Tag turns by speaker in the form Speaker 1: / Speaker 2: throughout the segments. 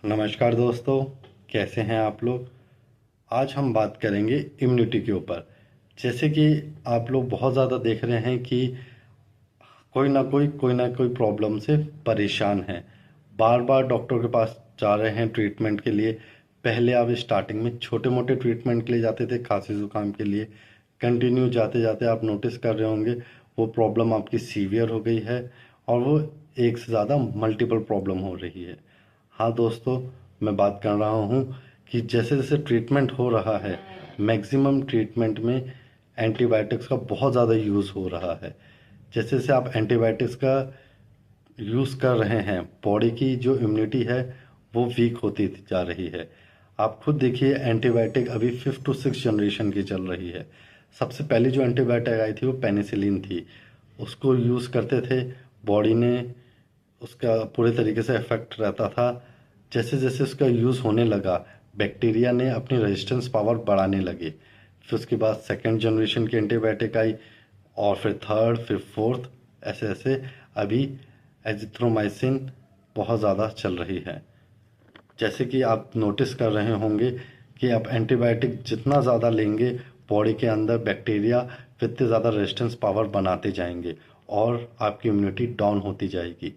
Speaker 1: नमस्कार दोस्तों, कैसे हैं आप लोग। आज हम बात करेंगे इम्यूनिटी के ऊपर। जैसे कि आप लोग बहुत ज़्यादा देख रहे हैं कि कोई ना कोई प्रॉब्लम से परेशान है, बार बार डॉक्टर के पास जा रहे हैं ट्रीटमेंट के लिए। पहले आप स्टार्टिंग में छोटे मोटे ट्रीटमेंट के लिए जाते थे, खांसी जुकाम के लिए। कंटिन्यू जाते जाते आप नोटिस कर रहे होंगे वो प्रॉब्लम आपकी सीवियर हो गई है और वो एक से ज़्यादा मल्टीपल प्रॉब्लम हो रही है। हाँ दोस्तों, मैं बात कर रहा हूँ कि जैसे जैसे ट्रीटमेंट हो रहा है, मैक्सिमम ट्रीटमेंट में एंटीबायोटिक्स का बहुत ज़्यादा यूज़ हो रहा है। जैसे जैसे आप एंटीबायोटिक्स का यूज़ कर रहे हैं, बॉडी की जो इम्यूनिटी है वो वीक होती जा रही है। आप खुद देखिए, एंटीबायोटिक अभी 5th to 6th जनरेशन की चल रही है। सबसे पहले जो एंटीबायोटिक आई थी वो पेनिसिलिन थी। उसको यूज़ करते थे, बॉडी ने उसका पूरे तरीके से इफेक्ट रहता था। जैसे जैसे उसका यूज़ होने लगा, बैक्टीरिया ने अपनी रेजिस्टेंस पावर बढ़ाने लगे। फिर उसके बाद सेकेंड जनरेशन की एंटीबायोटिक आई और फिर थर्ड, फिर फोर्थ, ऐसे ऐसे अभी एजिथ्रोमाइसिन बहुत ज़्यादा चल रही है। जैसे कि आप नोटिस कर रहे होंगे कि आप एंटीबायोटिक जितना ज़्यादा लेंगे, बॉडी के अंदर बैक्टीरिया उतने ज़्यादा रेजिस्टेंस पावर बनाते जाएंगे और आपकी इम्यूनिटी डाउन होती जाएगी।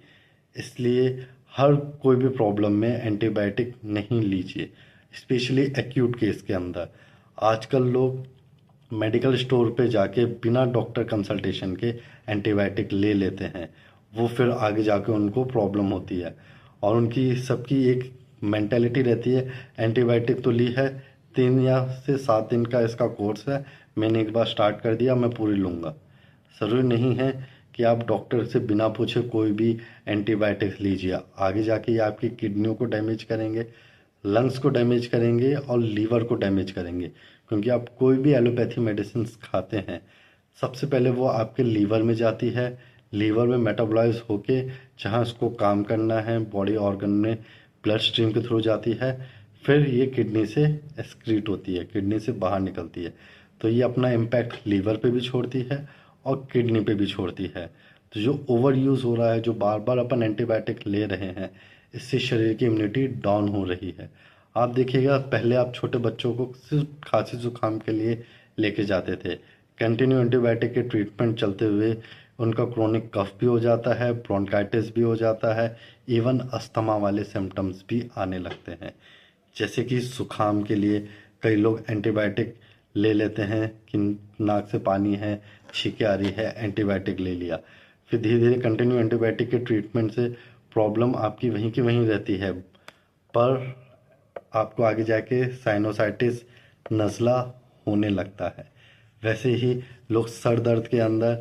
Speaker 1: इसलिए हर कोई भी प्रॉब्लम में एंटीबायोटिक नहीं लीजिए, स्पेशली एक्यूट केस के अंदर। आजकल लोग मेडिकल स्टोर पे जाके बिना डॉक्टर कंसल्टेशन के एंटीबायोटिक ले लेते हैं। वो फिर आगे जाके उनको प्रॉब्लम होती है और उनकी सबकी एक मेंटेलिटी रहती है, एंटीबायोटिक तो ली है, 3 या से 7 दिन का इसका कोर्स है, मैंने एक बार स्टार्ट कर दिया, मैं पूरी लूँगा। ज़रूरी नहीं है कि आप डॉक्टर से बिना पूछे कोई भी एंटीबायोटिक्स लीजिए। आगे जाके ये आपकी किडनियों को डैमेज करेंगे, लंग्स को डैमेज करेंगे और लीवर को डैमेज करेंगे। क्योंकि आप कोई भी एलोपैथी मेडिसिन खाते हैं, सबसे पहले वो आपके लीवर में जाती है, लीवर में मेटाबॉलाइज होके जहाँ उसको काम करना है बॉडी ऑर्गन में ब्लड स्ट्रीम के थ्रू जाती है, फिर ये किडनी से एक्सक्रीट होती है, किडनी से बाहर निकलती है। तो ये अपना इम्पैक्ट लीवर पे भी छोड़ती है और किडनी पे भी छोड़ती है। तो जो ओवर यूज़ हो रहा है, जो बार बार अपन एंटीबायोटिक ले रहे हैं, इससे शरीर की इम्यूनिटी डाउन हो रही है। आप देखिएगा, पहले आप छोटे बच्चों को सिर्फ खांसी जुकाम के लिए लेके जाते थे, कंटिन्यू एंटीबायोटिक के ट्रीटमेंट चलते हुए उनका क्रोनिक कफ भी हो जाता है, ब्रोंकाइटिस भी हो जाता है, इवन अस्थमा वाले सिम्टम्स भी आने लगते हैं। जैसे कि जुकाम के लिए कई लोग एंटीबायोटिक ले लेते हैं कि नाक से पानी है, छींके आ रही है, एंटीबायोटिक ले लिया। फिर धीरे धीरे कंटिन्यू एंटीबायोटिक के ट्रीटमेंट से प्रॉब्लम आपकी वहीं की वहीं रहती है, पर आपको आगे जाके साइनोसाइटिस, नज़ला होने लगता है। वैसे ही लोग सर दर्द के अंदर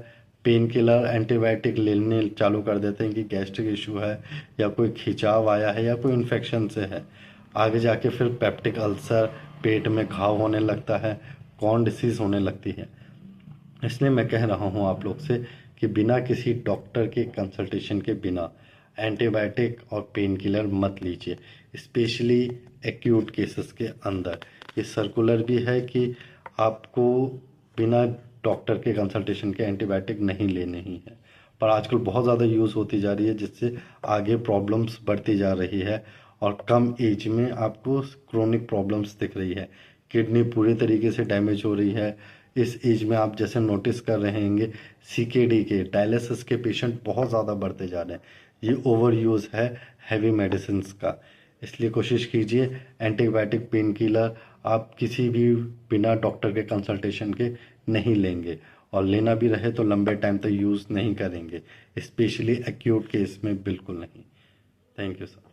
Speaker 1: पेन किलर एंटीबायोटिक लेने चालू कर देते हैं कि गैस्ट्रिक इशू है या कोई खिंचाव आया है या कोई इन्फेक्शन से है। आगे जाके फिर पेप्टिक अल्सर, पेट में घाव होने लगता है, कॉर्न डिसीज़ होने लगती है। इसलिए मैं कह रहा हूँ आप लोग से कि बिना किसी डॉक्टर के कंसल्टेशन के बिना एंटीबायोटिक और पेन किलर मत लीजिए, स्पेशली एक्यूट केसेस के अंदर। ये सर्कुलर भी है कि आपको बिना डॉक्टर के कंसल्टेशन के एंटीबायोटिक नहीं लेने ही है, पर आजकल बहुत ज़्यादा यूज़ होती जा रही है, जिससे आगे प्रॉब्लम्स बढ़ती जा रही है और कम एज में आपको क्रोनिक प्रॉब्लम्स दिख रही है। किडनी पूरी तरीके से डैमेज हो रही है। इस एज में आप जैसे नोटिस कर रहे होंगे, सीकेडी के, डायलिसिस के पेशेंट बहुत ज़्यादा बढ़ते जा रहे हैं। ये ओवर यूज़ है हैवी मेडिसिन का। इसलिए कोशिश कीजिए, एंटीबायोटिक, पेन किलर आप किसी भी बिना डॉक्टर के कंसल्टेशन के नहीं लेंगे, और लेना भी रहे तो लंबे टाइम तक यूज़ नहीं करेंगे, स्पेशली एक्यूट केस में बिल्कुल नहीं। Thank you sir.